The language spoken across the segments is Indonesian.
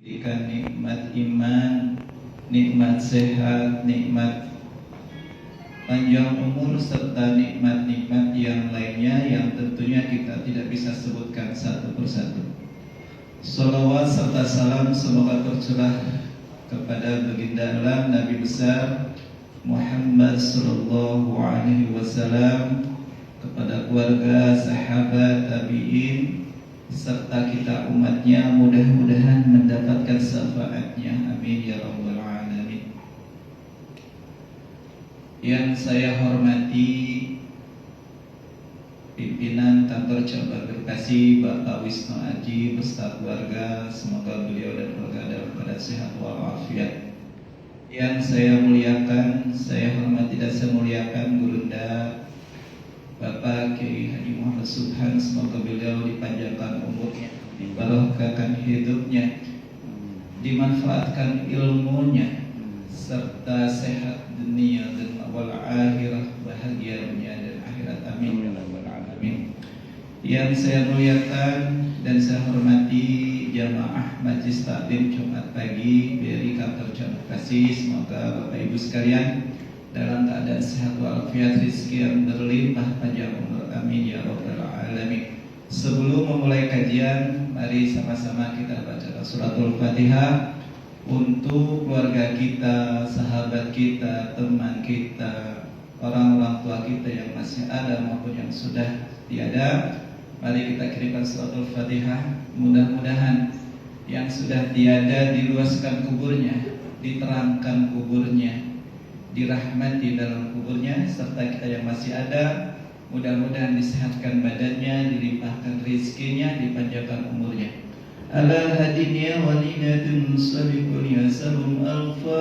Berikan nikmat iman, nikmat sehat, nikmat panjang umur, serta nikmat-nikmat yang lainnya yang tentunya kita tidak bisa sebutkan satu persatu. Salawat serta salam semoga tercurah kepada baginda alam Nabi besar Muhammad sallallahu alaihi wasallam, kepada keluarga, sahabat, tabi'in, serta kita umatnya, mudah-mudahan mendapatkan syafaatnya, amin ya rabbal alamin. Yang saya hormati pimpinan kantor cabang Bekasi Bapak Wisnu Aji beserta keluarga, semoga beliau dan keluarga dalam keadaan sehat walafiat. Yang saya muliakan, saya hormati dan saya muliakan Gurunda Bapak Kiai Haji Muhammad Subhan, semoga beliau dipanjangkan umurnya, dibarokahkan hidupnya, dimanfaatkan ilmunya, serta sehat dunia dan wal akhirah, bahagia dunia dan akhirat, amin ya rabbal alamin. Yang saya muliakan dan saya hormati jamaah Majlis Taklim Jumat pagi dari kantor cabang Bekasi, semoga Bapak Ibu sekalian dalam keadaan sehat walafiat, rezeki yang berlimpah, panjang umur, amin ya rabbal alamin. Sebelum memulai kajian, mari sama-sama kita baca suratul Fatihah untuk keluarga kita, sahabat kita, teman kita, orang-orang tua kita yang masih ada maupun yang sudah tiada. Mari kita kirimkan suratul Fatihah. Mudah-mudahan yang sudah tiada diluaskan kuburnya, diterangkan kuburnya, dirahmati dalam kuburnya, serta kita yang masih ada mudah-mudahan disehatkan badannya, dilimpahkan rezekinya, dipanjangkan umurnya. Ala hadin ya walidatun sallikun ya sarum al-Fatihah.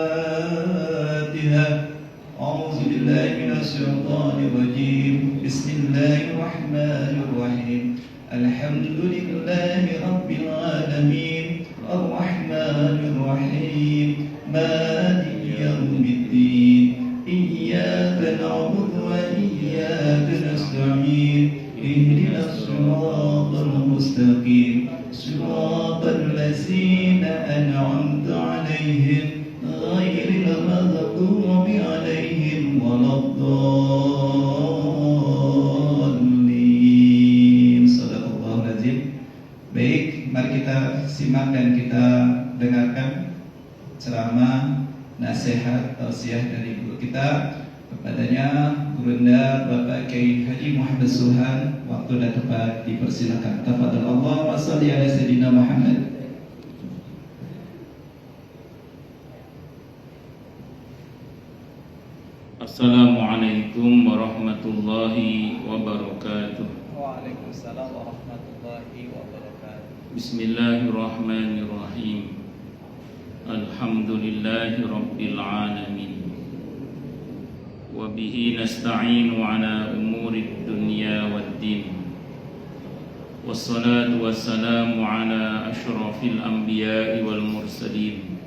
A'udzu billahi minasyaitonir rajim. Bismillahirrahmanirrahim. Alhamdulillahi rabbil alamin. Ar-Rahmanir Rahim. Maliki yaumiddin. Iyyaka na'budu wa iyyaka nasta'in. Ihdinas siratal mustaqim. Siratal ladzina an'amta 'alaihim ghairil maghdubi 'alaihim waladdallin. Shadaqallahul azim. Baik, mari kita simak dan kita dengarkan ceramah, nasihat, tausiah dari guru kita. Kepadanya Gurunda Bapak Kiai Haji Muhammad Subhan, waktu dan tempat dipersilakan. Tafadhol. Allahumma shalli ala sayyidina Muhammad. Assalamualaikum warahmatullahi wabarakatuh. Waalaikumsalam warahmatullahi wabarakatuh. Bismillahirrahmanirrahim. Alhamdulillahi rabbil alamin. Wabihi nasta'inu ala umuri dunya waddin. Wassalatu wassalamu ala ashrafil anbiya'i wal mursalin,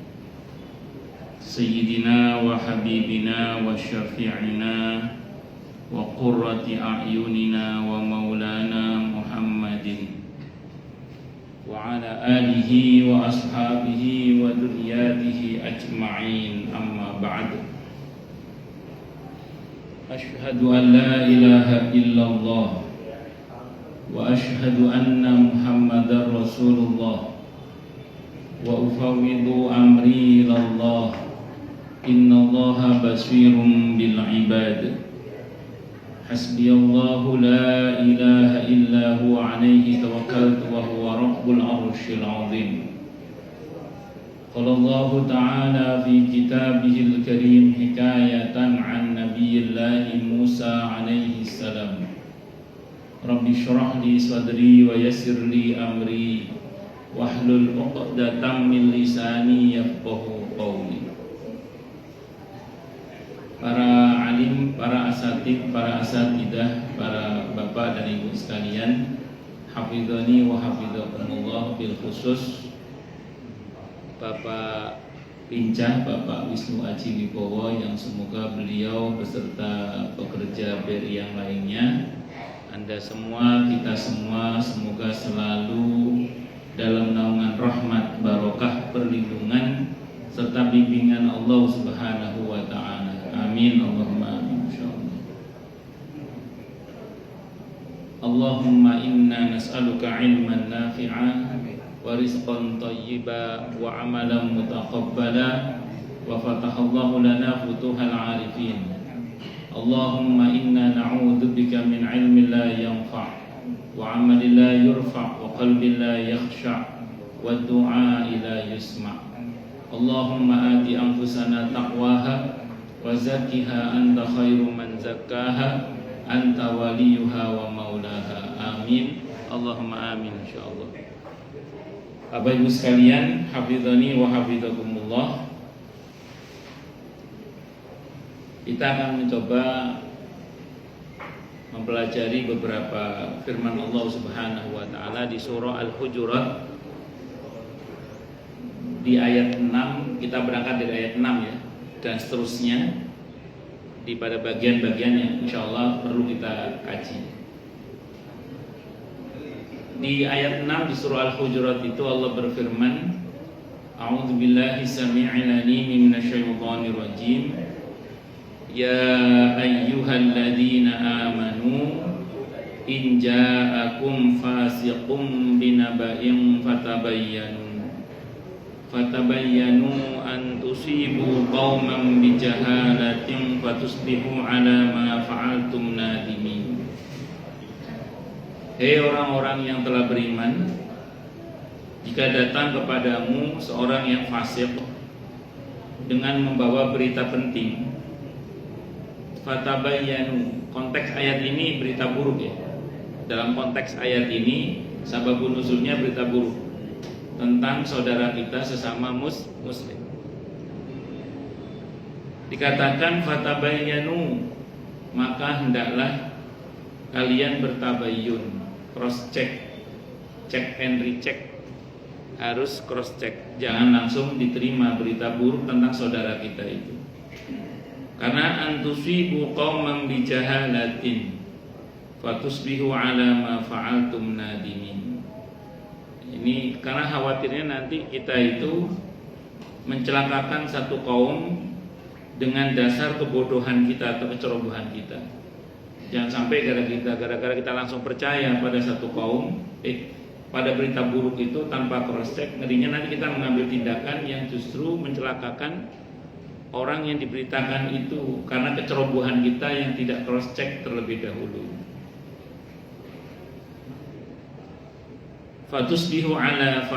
Sayyidina wa habibina wa syafi'ina wa qurrati a'yunina wa maulana Muhammadin wa ala alihi wa ashabihi wa dhurriyyatihi ajma'in, amma ba'du. Ashhadu an la ilaha illallah wa ashhadu anna Muhammadar Rasulullah wa ufawwidu amri ilallah. Innallaha basirun bil ibad. Hasbiyallahu la ilaha illa huwa alaihi tawakkaltu wa huwa rabbul arsyil azim. Qala Allah ta'ala fi kitabihil karim hikayatan an nabiyillahi Musa alaihi salam. Rabbi shrah li sadri wa yassir li amri wahlul 'uqdatam min lisani yafqahu qawli. Para alim, para asatid, para asatidah, para bapak dan ibu sekalian, hafidhani wa hafidhakumullah, bil khusus Bapak Pincah, Bapak Wisnu Aji Wibowo, yang semoga beliau beserta pekerja BRI yang lainnya, Anda semua, kita semua semoga selalu dalam naungan rahmat, barokah, perlindungan serta bimbingan Allah Subhanahu wa taala. Amin Allahumma amin insyaallah. Allahumma inna nas'aluka ilman nafi'a wa rizqan thayyiba wa amalan mutaqabbala wa fatahallahu lana futuhal arifin. Allahumma inna na'udzubika min ilmin la yanfa' wa amalin la yurfa' wa qalbin la yakhsha' wa du'a la yusma'. Allahumma ati anfusana taqwaha wa zakkiha anta khairu man zakkaha anta waliyuha wa maulaha. Amin Allahumma amin insyaallah. Bapak Ibu sekalian, hafizani wa hafizakumullah. Kita akan mencoba mempelajari beberapa firman Allah Subhanahu wa taala di surah Al-Hujurat di ayat 6. Kita berangkat dari ayat 6 ya, dan seterusnya di pada bagian-bagian yang insyaallah perlu kita kaji. Di ayat 6 di surah Al-Hujurat itu Allah berfirman, A'udzubillahi samii'il 'aliim minasyaitonir rajim. Ya ayyuhalladzina amanu in ja'akum fasiqun binaba'in fatabayyanu an tusibu qauman bijahalatin fatusbihu ala ma fa'altum nadimin. Hei orang-orang yang telah beriman, jika datang kepadamu seorang yang fasik dengan membawa berita penting, fatabayyanu, konteks ayat ini berita buruk ya. Dalam konteks ayat ini sababun nuzulnya berita buruk tentang saudara kita sesama muslim. Dikatakan fatabayyanu, maka hendaklah kalian bertabayyun, cross check, check and recheck, harus cross check. Jangan langsung diterima berita buruk tentang saudara kita itu. Karena antusibu qauman bijahalatin fatusbihu ala ma fa'altum nadimin. Ini karena khawatirnya nanti kita itu mencelakakan satu kaum dengan dasar kebodohan kita atau kecerobohan kita. Jangan sampai gara-gara kita langsung percaya pada satu kaum, pada berita buruk itu tanpa cross check, ngerinya nanti kita mengambil tindakan yang justru mencelakakan orang yang diberitakan itu karena kecerobohan kita yang tidak cross check terlebih dahulu. Fatusbihu ala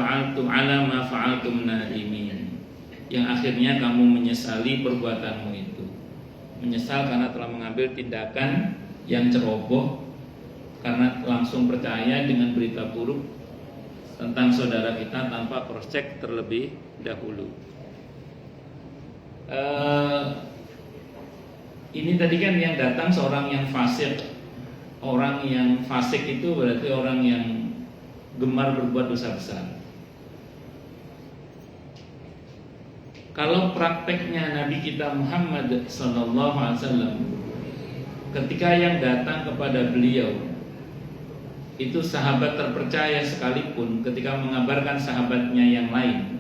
ma fa'altum nadimin, yang akhirnya kamu menyesali perbuatanmu itu. Menyesal karena telah mengambil tindakan yang ceroboh, karena langsung percaya dengan berita buruk tentang saudara kita tanpa cross check terlebih dahulu. Ini tadi kan yang datang seorang yang fasik. Orang yang fasik itu berarti orang yang gemar berbuat dosa besar. Kalau prakteknya Nabi kita Muhammad SAW, ketika yang datang kepada beliau itu sahabat terpercaya sekalipun, ketika mengabarkan sahabatnya yang lain,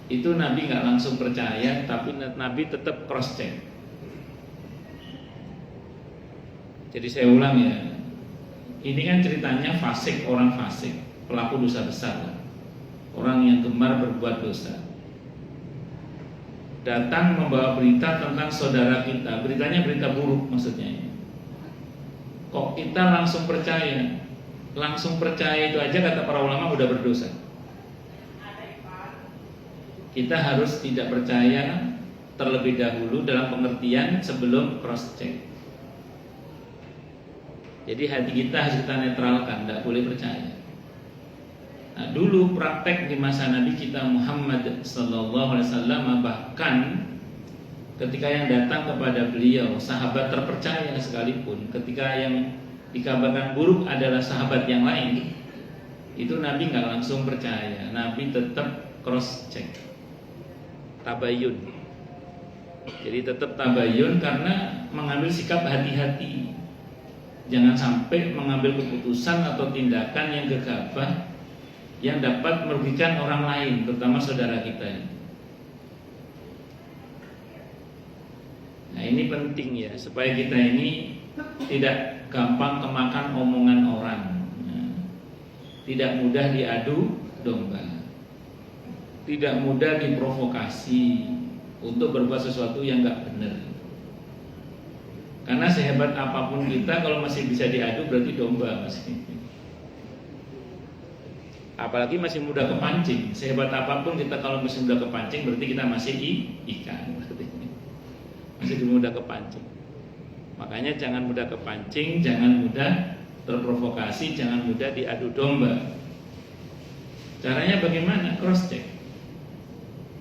itu Nabi nggak langsung percaya, tapi Nabi tetap cross check. Jadi saya ulang ya, ini kan ceritanya fasik, orang fasik, pelaku dosa besar, orang yang gemar berbuat dosa, datang membawa berita tentang saudara kita. Beritanya berita buruk maksudnya. Kok kita langsung percaya? Langsung percaya itu aja kata para ulama udah berdosa. Kita harus tidak percaya terlebih dahulu dalam pengertian sebelum cross check. Jadi hati kita harus kita netralkan, tidak boleh percaya. Nah, dulu praktek di masa Nabi kita Muhammad SAW, bahkan ketika yang datang kepada beliau sahabat terpercaya sekalipun, ketika yang dikabarkan buruk adalah sahabat yang lain, itu Nabi nggak langsung percaya. Nabi tetap cross check, tabayun. Jadi tetap tabayun karena mengambil sikap hati-hati. Jangan sampai mengambil keputusan atau tindakan yang gegabah yang dapat merugikan orang lain, terutama saudara kita. Nah, ini penting ya, supaya kita ini tidak gampang kemakan omongan orang, tidak mudah diadu domba, tidak mudah diprovokasi untuk berbuat sesuatu yang nggak benar. Karena sehebat apapun kita, kalau masih bisa diadu berarti domba masih. Apalagi masih mudah kepancing. Sehebat apapun kita, kalau masih mudah kepancing berarti kita masih ikan. Masih mudah kepancing. Makanya jangan mudah kepancing, jangan mudah terprovokasi, jangan mudah diadu domba. Caranya bagaimana? Cross check.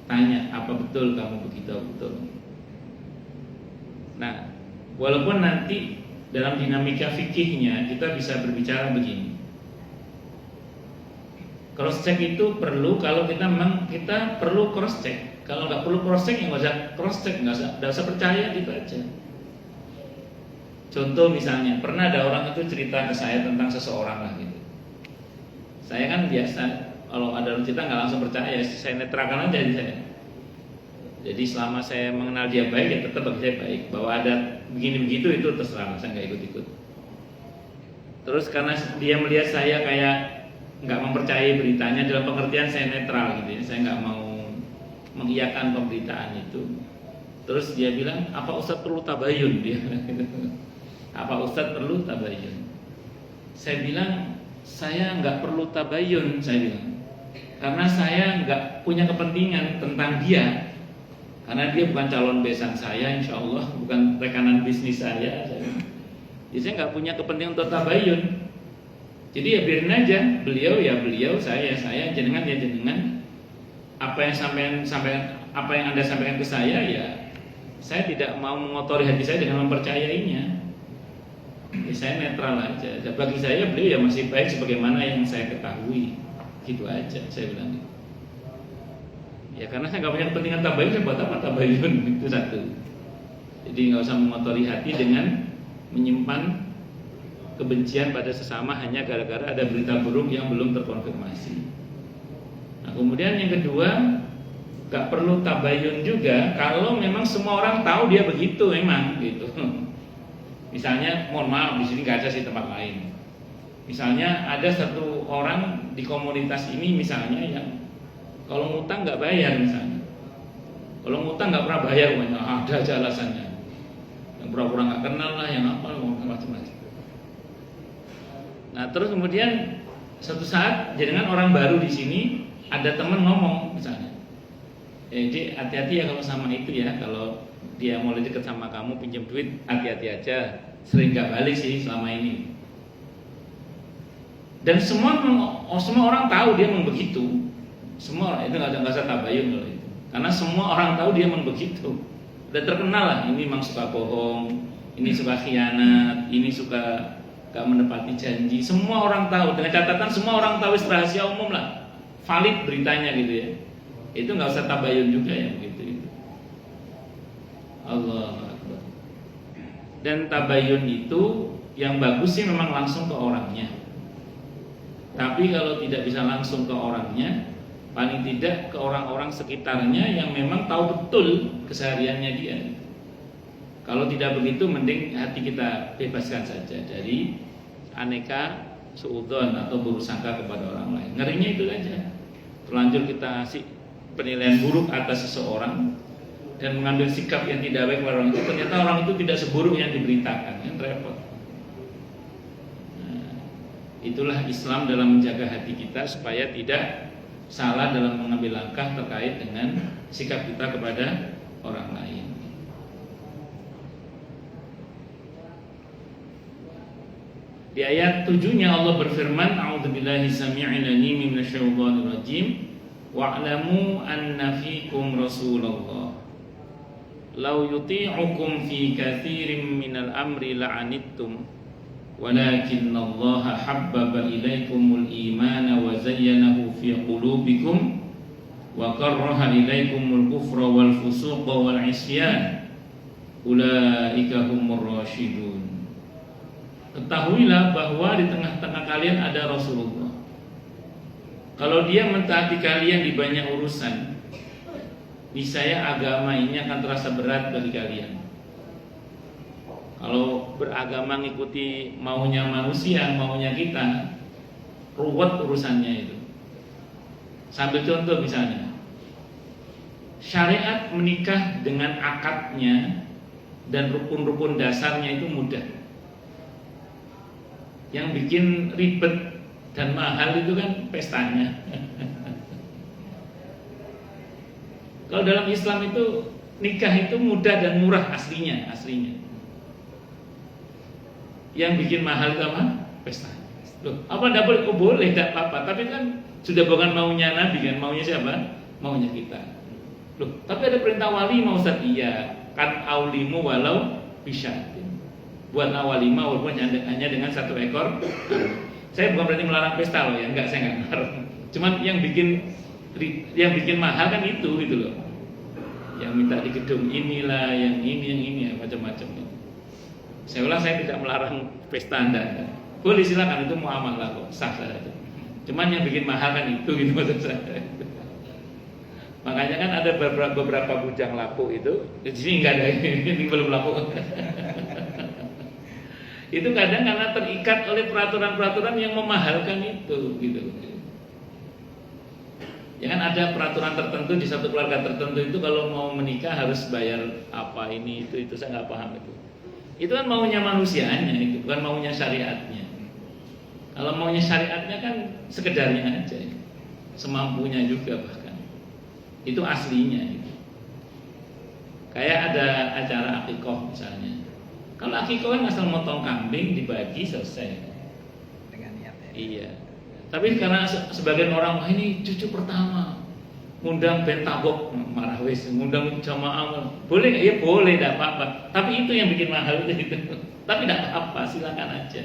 Tanya, apa betul kamu begitu betul? Nah, walaupun nanti dalam dinamika fikihnya kita bisa berbicara begini. Cross check itu perlu kalau kita perlu cross check. Kalau nggak perlu cross check, ya nggak usah cross check, nggak usah percaya, gitu aja. Contoh misalnya, pernah ada orang itu cerita ke saya tentang seseorang lah gitu. Saya kan biasa kalau ada orang cerita nggak langsung percaya, saya netralkan aja di saya. Jadi selama saya mengenal dia baik, ya tetap bagi saya baik. Bahwa ada begini begitu itu terserah, saya nggak ikut-ikut. Terus karena dia melihat saya kayak nggak mempercayai beritanya, dalam pengertian saya netral gitu ya, saya nggak mau mengiyakan pemberitaan itu. Terus dia bilang, apa Ustadz perlu tabayun? Dia bilang gitu. Apa Ustadz perlu tabayun? Saya bilang, saya nggak perlu tabayun, saya bilang, karena saya nggak punya kepentingan tentang dia, karena dia bukan calon besan saya, insya Allah bukan rekanan bisnis saya. Jadi saya nggak punya kepentingan untuk tabayun. Jadi ya biarin aja, beliau ya beliau, saya jenengan ya jenengan. Apa yang apa yang Anda sampaikan ke saya, ya saya tidak mau mengotori hati saya dengan mempercayainya. Ya, saya netral aja. Bagi saya beliau ya masih baik sebagaimana yang saya ketahui. Gitu aja saya bilang gitu. Ya karena saya nggak punya kepentingan tabayun, saya buat apa tabayun? Itu satu. Jadi nggak usah mengotori hati dengan menyimpan kebencian pada sesama hanya gara-gara ada berita buruk yang belum terkonfirmasi. Nah, kemudian yang kedua, nggak perlu tabayun juga kalau memang semua orang tahu dia begitu memang gitu. Misalnya, mohon maaf di sini nggak ada sih tempat lain. Misalnya ada satu orang di komunitas ini misalnya yang kalau ngutang nggak bayar misalnya. Kalau ngutang nggak pernah bayar, ada aja alasannya. Yang pura-pura nggak kenal lah, yang apa, macam-macam. Nah terus kemudian suatu saat dengan orang baru di sini ada teman ngomong misalnya, jadi hati-hati ya kalau sama itu ya, kalau dia mulai deket sama kamu pinjam duit hati-hati aja, sering nggak balik sih selama ini. Dan semua orang tahu dia memang begitu. Semua itu nggak usah tabayun kalau itu, karena semua orang tahu dia memang begitu. Udah terkenal lah, ini memang suka bohong, ini suka khianat, ini suka gak menepati janji. Semua orang tahu, dengan catatan semua orang tahu, rahasia umum lah, valid beritanya gitu ya. Itu nggak usah tabayun juga ya begitu. Allah Akbar. Dan tabayun itu yang bagus sih memang langsung ke orangnya. Tapi kalau tidak bisa langsung ke orangnya, paling tidak ke orang-orang sekitarnya yang memang tahu betul kesehariannya dia. Kalau tidak begitu, mending hati kita bebaskan saja dari aneka suudzon atau burusangka kepada orang lain. Ngerinya itu aja, terlanjur kita kasih penilaian buruk atas seseorang dan mengambil sikap yang tidak baik kepada orang itu. Ternyata orang itu tidak seburuk yang diberitakan, kan repot. Nah, itulah Islam dalam menjaga hati kita supaya tidak salah dalam mengambil langkah terkait dengan sikap kita kepada orang lain. Di ayat 7-nya Allah berfirman, A'udzubillahi samii'il 'aliim minasyaitonir rajim, wa'lamu anna fiikum Rasulullah law yuti'ukum fi katsirin minal amri la'anittum walakinnallaha habbaba ilaikumul imana wa zayyanahu fi qulubikum wa karraha ilaikumul kufra wal fusuqa wal 'isyan ulaika humur rasyidun. Ketahuilah bahwa di tengah-tengah kalian ada Rasulullah. Kalau dia mentaati kalian di banyak urusan, niscaya agama ini akan terasa berat bagi kalian. Kalau beragama ngikuti maunya manusia, maunya kita, ruwet urusannya itu. Sambil contoh misalnya, syariat menikah dengan akadnya dan rukun-rukun dasarnya itu mudah. Yang bikin ribet dan mahal itu kan pestanya. Kalau dalam Islam itu nikah itu mudah dan murah aslinya. Yang bikin mahal itu apa? Pesta. Loh, apa tidak boleh? Oh boleh, tidak apa-apa. Tapi kan sudah bukan maunya Nabi kan, maunya siapa? Maunya kita. Loh, tapi ada perintah walimah Ustaz. Iya, kan aulimu walau bisyatin. Buat walimah walaupun hanya dengan 1 ekor. Saya bukan berarti melarang pesta loh ya, enggak, saya enggak melarang. Cuman yang bikin mahal kan itu gitu loh. Yang minta di gedung inilah, yang ini ya, macam-macam. Saya ulang, saya tidak melarang pesta Anda. Boleh silakan, itu muamalah kok, sah saja. Cuman yang bikin mahal kan itu gitu maksud saya. Makanya kan ada beberapa bujang laku itu di sini enggak ada, ini belum laku. Itu kadang karena terikat oleh peraturan-peraturan yang memahalkan itu gitu. Ya kan ada peraturan tertentu di satu keluarga tertentu itu kalau mau menikah harus bayar apa ini itu saya nggak paham itu. Itu kan maunya manusianya itu, bukan maunya syariatnya. Kalau maunya syariatnya kan sekedarnya aja, semampunya juga bahkan. Itu aslinya itu. Kayak ada acara akikoh misalnya. Kalau akikoh kan asal motong kambing dibagi selesai. Dengan niat ya. Iya. Tapi karena sebagian orang, wah ini cucu pertama, ngundang bentabok, marah wis, ngundang jamaah, boleh nggak? Ya boleh, tidak apa-apa. Tapi itu yang bikin mahal itu. Tapi tidak apa-apa, silakan aja.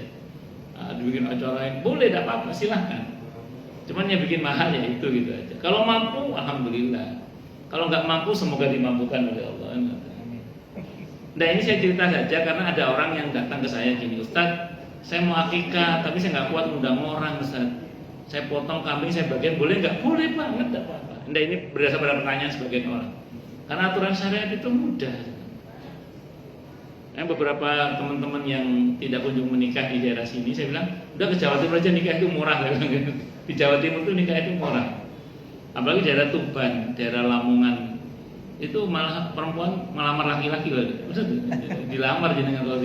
Dibikin acara yang boleh, tidak apa-apa, silakan. Cuman yang bikin mahal ya itu gitu aja. Kalau mampu, alhamdulillah. Kalau nggak mampu, semoga dimampukan oleh Allah. Nah ini saya cerita saja karena ada orang yang datang ke saya gini, Ustaz, saya mau akikah, tapi saya nggak kuat ngundang orang, Ustaz. Saya potong kambing, saya bagian, boleh nggak? Boleh banget, tidak apa-apa. Nah ini berdasar pada pertanyaan sebagian orang. Karena aturan syariat itu mudah. Beberapa teman-teman yang tidak kunjung menikah di daerah sini, saya bilang, udah ke Jawa Timur aja nikah itu murah. Di Jawa Timur itu nikah itu murah. Apalagi daerah Tuban, daerah Lamongan, itu malah perempuan melamar laki-laki loh. Dilamar jenengan kalau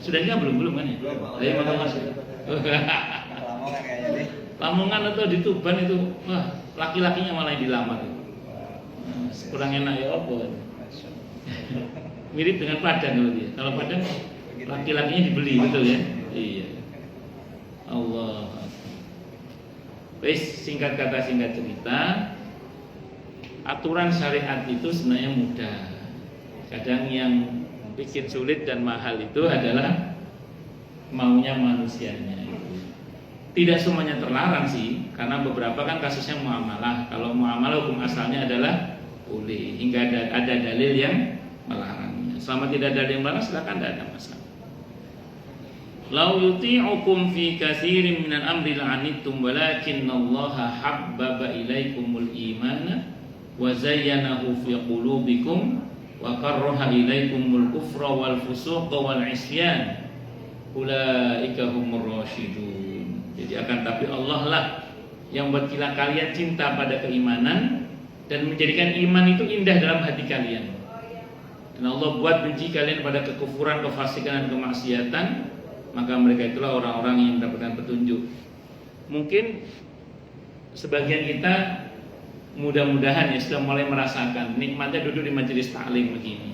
sudah nikah belum kan ya? Saya makan masih. Lamongan kayaknya deh. Lamongan atau di Tuban itu, wah laki-lakinya malah yang dilamar. Kurang enak ya apa? Mirip dengan Padang kalau dia. Kalau Padang laki-lakinya dibeli, betul ya? Iya. Allah. Wes, singkat kata singkat cerita, aturan syariat itu sebenarnya mudah. Kadang yang bikin sulit dan mahal itu adalah maunya manusianya. Tidak semuanya terlarang sih, karena beberapa kan kasusnya muamalah. Kalau muamalah hukum asalnya adalah boleh, hingga ada dalil yang melarangnya. Selama tidak ada dalil yang melarang, silakan, tidak ada masalah. Lau yuti'ukum fi katsirin minal amri la'anittum walakinnallaha habbaba ilaikumul imana wa zayyanahu fi qulubikum wa karraha ilaikumul kufra wal fusuqa wal isyan ulaika humur rasyidun. Jadi akan tapi Allah lah yang buat kalian cinta pada keimanan dan menjadikan iman itu indah dalam hati kalian. Dan Allah buat benci kalian pada kekufuran, kefasikan dan kemaksiatan, maka mereka itulah orang-orang yang mendapatkan petunjuk. Mungkin sebagian kita mudah-mudahan ya sudah mulai merasakan nikmatnya duduk di majelis taklim begini.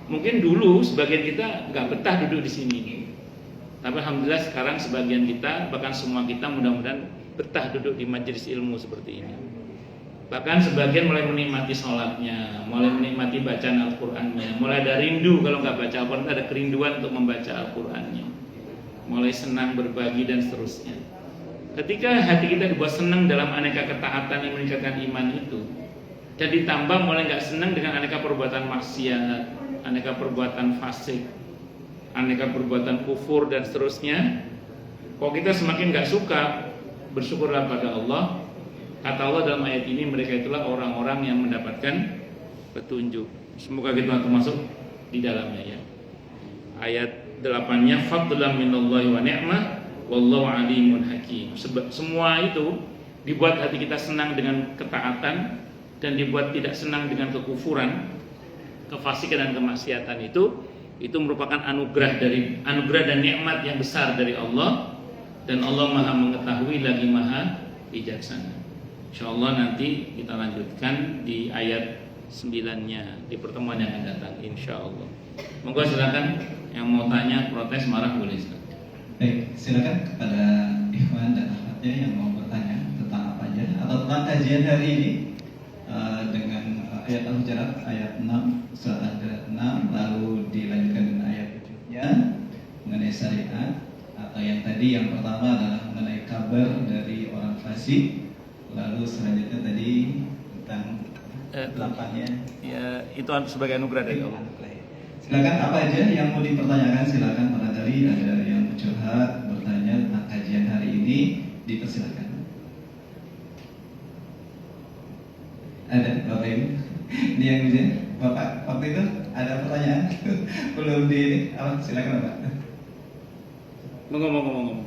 Mungkin dulu sebagian kita nggak betah duduk di sini. Tapi alhamdulillah sekarang sebagian kita, bahkan semua kita mudah-mudahan betah duduk di majelis ilmu seperti ini. Bahkan sebagian mulai menikmati sholatnya, mulai menikmati bacaan Al-Qur'annya, mulai ada rindu kalau nggak baca Al-Qur'an, ada kerinduan untuk membaca Al-Qur'annya, mulai senang berbagi dan seterusnya. Ketika hati kita dibuat senang dalam aneka ketaatan yang meningkatkan iman itu, dan ditambah mulai nggak senang dengan aneka perbuatan maksiat, aneka perbuatan fasik, aneka perbuatan kufur dan seterusnya, kok kita semakin nggak suka, bersyukurlah pada Allah. Kata Allah dalam ayat ini, mereka itulah orang-orang yang mendapatkan petunjuk. Semoga kita termasuk di dalamnya ya. Ayat 8-nya, fadlan minallahi wa ni'mah wallahu alimun hakim. Semua itu dibuat hati kita senang dengan ketaatan dan dibuat tidak senang dengan kekufuran, kefasikan dan kemaksiatan itu merupakan anugerah dan nikmat yang besar dari Allah, dan Allah Maha mengetahui lagi Maha bijaksana. Insyaallah nanti kita lanjutkan di ayat 9-nya di pertemuan yang akan datang insyaallah. Monggo silakan yang mau tanya, protes, marah boleh silakan. Baik, silakan kepada Ikhwan dan Ahmadnya yang mau bertanya tentang apa aja atau tentang kajian hari ini dengan ayat Al-Hujurat ayat 6 surat Al-Hujurat 6, lalu dilanjutkan dengan ayat 7-nya mengenai syariat, atau yang tadi yang pertama adalah mengenai kabar dari orang fasik, lalu selanjutnya tadi tentang 8-nya Ya, itu sebagai anugerah dari Allah. Silakan apa aja yang mau dipertanyakan, silakan barangkali ada yang curhat bertanya tentang kajian hari ini, dipersilakan. Ada Bapak Ibu? Ini yang bisa Bapak waktu itu ada pertanyaan belum di apa? Silakan Bapak. Ngomong.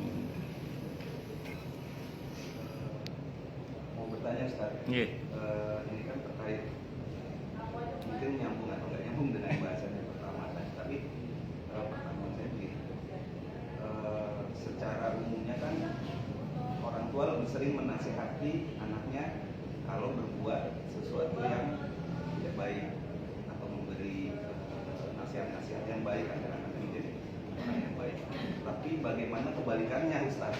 Mau bertanya Ustaz. Iya. Ini kan terkait mungkin nyambung atau nggak nyambung dengan bahasannya pertama tadi. Tapi pertanyaan saya begini. Secara umumnya kan orang tua lebih sering menasihati anaknya kalau berbuat sesuatu yang tidak baik atau memberi nasihat-nasihat yang baik agar anaknya menjadi orang yang baik. Tapi bagaimana kebalikannya Ustaz?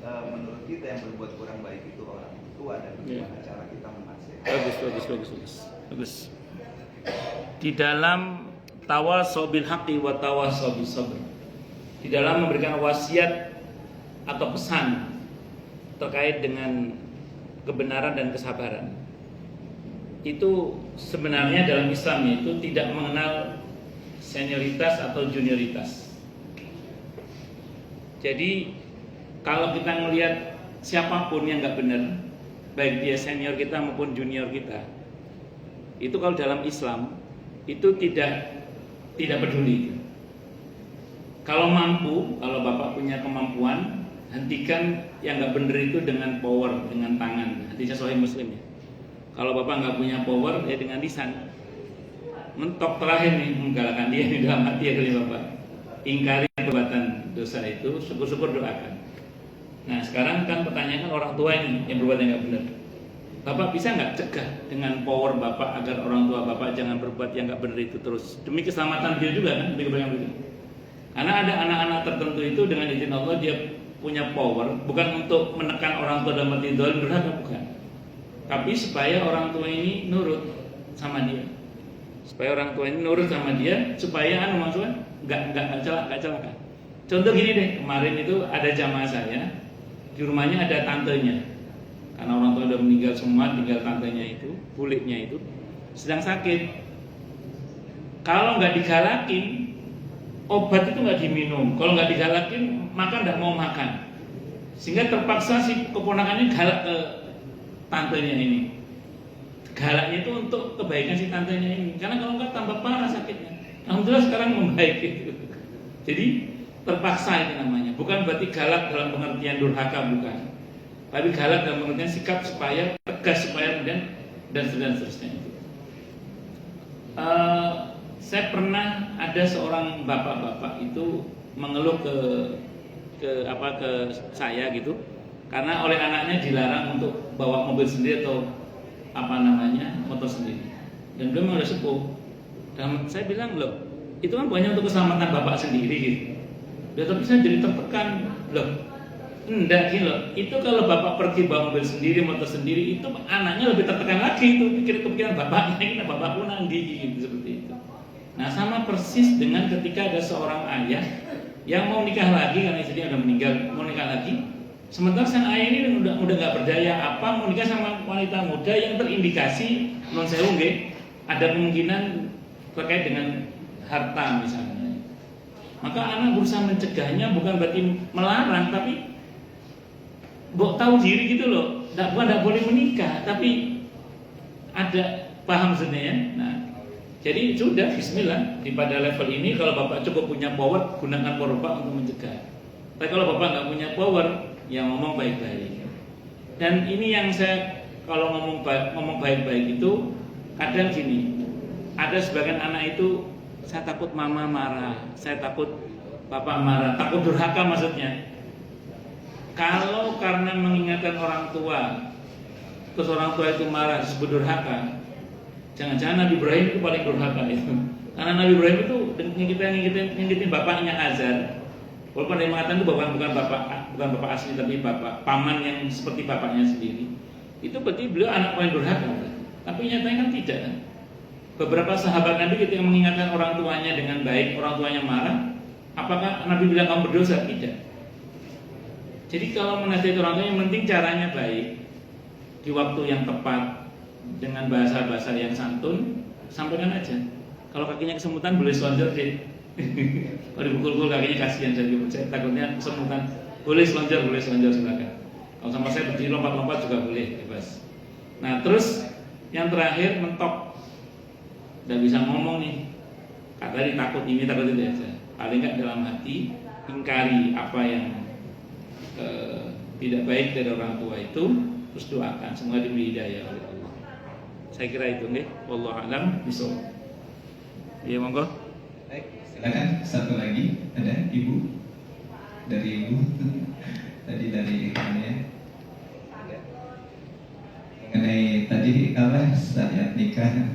Kalau menurut kita yang berbuat kurang baik itu orang tua, dan bagaimana cara kita menasihati? Bagus. Di dalam tawasau bil haqqi wa tawasau bis sabr, di dalam memberikan wasiat atau pesan terkait dengan kebenaran dan kesabaran, itu sebenarnya dalam Islam itu tidak mengenal senioritas atau junioritas. Jadi kalau kita melihat siapapun yang nggak benar, baik dia senior kita maupun junior kita, itu kalau dalam Islam itu tidak peduli. Kalau mampu, kalau Bapak punya kemampuan, hentikan yang nggak benar itu dengan power, dengan tangan. Hadisnya Sahih Muslim ya. Kalau Bapak nggak punya power, ya dengan lisan. Mentok terakhir nih, menggalakkan dia di dalam hati ya dari Bapak. Ingkari perbuatan dosa itu, syukur-syukur doakan. Nah sekarang kan pertanyaan orang tua ini yang berbuat yang nggak benar. Bapak bisa nggak cegah dengan power Bapak agar orang tua Bapak jangan berbuat yang nggak benar itu terus, demi keselamatan dia juga kan, demi kebaikan dia. Karena ada anak-anak tertentu itu dengan izin Allah dia punya power bukan untuk menekan orang tua dalam arti zalim durhaka, bukan, tapi supaya orang tua ini nurut sama dia, supaya maksudnya nggak celaka. Contoh gini deh, kemarin itu ada jamaah saya di rumahnya ada tantenya, karena orang tua udah meninggal semua, tinggal tantenya itu, buliknya itu sedang sakit. Kalau nggak digalakin, obat itu nggak diminum. Kalau nggak digalakin, makan nggak mau makan. Sehingga terpaksa si keponakannya galak ke tantenya ini. Galaknya itu untuk kebaikan si tantenya ini. Karena kalau nggak tambah parah sakitnya. Alhamdulillah sekarang membaik gitu. Jadi terpaksa itu namanya. Bukan berarti galak dalam pengertian durhaka, bukan. Tapi galak dalam pengertian sikap supaya tegas, supaya kemudian dan seterusnya itu. Saya pernah ada seorang bapak-bapak itu mengeluh ke saya gitu, karena oleh anaknya dilarang untuk bawa mobil sendiri atau motor sendiri, dan dia memang udah sepuh. Dan saya bilang, loh, itu kan bukannya untuk keselamatan bapak sendiri gitu. Ya, tapi saya jadi tertekan, loh, enggak gitu loh. Itu kalau bapak pergi bawa mobil sendiri, motor sendiri, itu anaknya lebih tertekan lagi, itu pikiran bapaknya, kita bapak pun nanggi gitu, seperti itu. Nah sama persis dengan ketika ada seorang ayah yang mau nikah lagi karena istrinya udah meninggal, mau nikah lagi, sementara sang ayah ini udah nggak berdaya mau nikah sama wanita muda yang terindikasi non sewu ada kemungkinan terkait dengan harta misalnya. Maka anak berusaha mencegahnya, bukan berarti melarang, tapi mbok tahu diri gitu loh. Nggak boleh menikah, tapi ada paham maksudnya ya. Nah, jadi sudah bismillah di pada level ini kalau Bapak cukup punya power, gunakan power Bapak untuk mencegah. Tapi kalau Bapak nggak punya power, ya ngomong baik-baik. Dan ini yang saya kalau ngomong baik-baik itu kadang gini, ada sebagian anak itu saya takut mama marah, saya takut bapak marah, takut durhaka maksudnya. Kalau karena mengingatkan orang tua, terus orang tua itu marah disebut durhaka, jangan-jangan Nabi Ibrahim itu paling durhaka itu. Karena Nabi Ibrahim itu ngingetin bapaknya Azar. Walaupun dia mengatakan itu bukan bapak asli, tapi bapak paman yang seperti bapaknya sendiri. Itu berarti beliau anak paling durhaka. Tapi nyatanya kan tidak. Beberapa sahabat Nabi ketika mengingatkan orang tuanya dengan baik, orang tuanya marah, apakah Nabi bilang kamu berdosa? Tidak. Jadi kalau menasihati orang tua yang penting caranya baik, di waktu yang tepat, dengan bahasa-bahasa yang santun, sampaikan aja. Kalau kakinya kesemutan boleh selonjor deh. Kalau dipukul-pukul kakinya kasihan, saya takutnya kesemutan. Boleh selonjor silakan. Kalau sama saya berdiri lompat-lompat juga boleh, bebas. Nah terus yang terakhir mentok, nggak bisa ngomong nih. Tadi takut ini takut itu aja. Paling nggak dalam hati ingkari apa yang tidak baik dari orang tua itu, terus doakan semoga diberi hidayah oleh Allah. Saya kira itu nih. Wallahu a'lam bishawab. Iya monggo. Baik, silakan satu lagi ada ibu dari ibu tadi dari ibunya mengenai tadi apa syariat nikah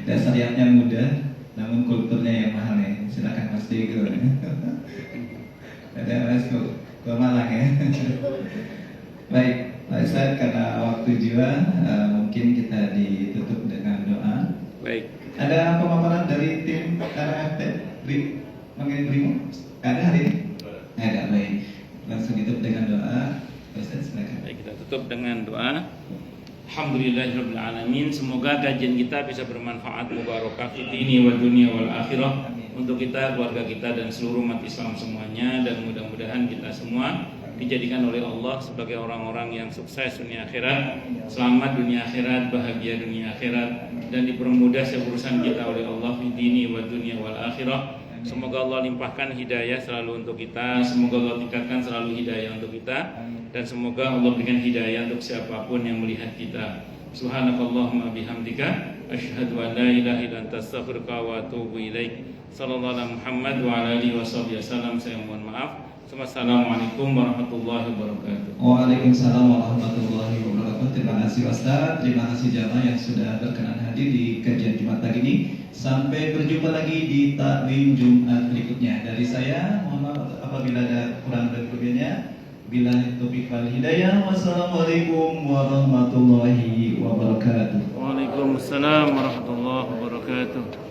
dan syariatnya mudah namun kulturnya yang mahal ya. Silakan Mas Diego. Ada Mas ke Malang ya. Baik, Pak Ustadz, karena waktu jiwa mungkin kita ditutup dengan doa. Baik. Ada pemaparan dari tim RFP mengenai Brimo? Ada hari ini? Ada, baik. Langsung ditutup dengan doa. Pak Ustadz, silakan. Baik, kita tutup dengan doa. Alhamdulillahirrahmanirrahim. Semoga kajian kita bisa bermanfaat, mubarakah fi dini wa dunia wal akhirah, untuk kita, keluarga kita dan seluruh umat Islam semuanya. Dan mudah-mudahan kita semua dijadikan oleh Allah sebagai orang-orang yang sukses dunia akhirat, selamat dunia akhirat, bahagia dunia akhirat, dan dipermudah urusan kita oleh Allah fi dini wa dunia wal akhirah. Semoga Allah limpahkan hidayah selalu untuk kita, semoga Allah tingkatkan selalu hidayah untuk kita, dan semoga Allah berikan hidayah untuk siapapun yang melihat kita. Subhanakallahumma bihamdika asyhadu an la ilaha illa anta astaghfiruka wa atubu ilaik. Sallallahu alaihi Muhammad wa ala alihi wasallam. Saya mohon maaf. Assalamualaikum warahmatullahi wabarakatuh. Waalaikumsalam warahmatullahi wabarakatuh. Terima kasih Ustaz, terima kasih jamaah yang sudah berkenan hadir di kajian Jumat pagi ini. Sampai berjumpa lagi di taklim Jumat berikutnya. Dari saya, mohon maaf apabila ada kurang dan lebihnya. Bila taufiq wal hidayah. Wassalamualaikum warahmatullahi wabarakatuh. Waalaikumsalam warahmatullahi wabarakatuh.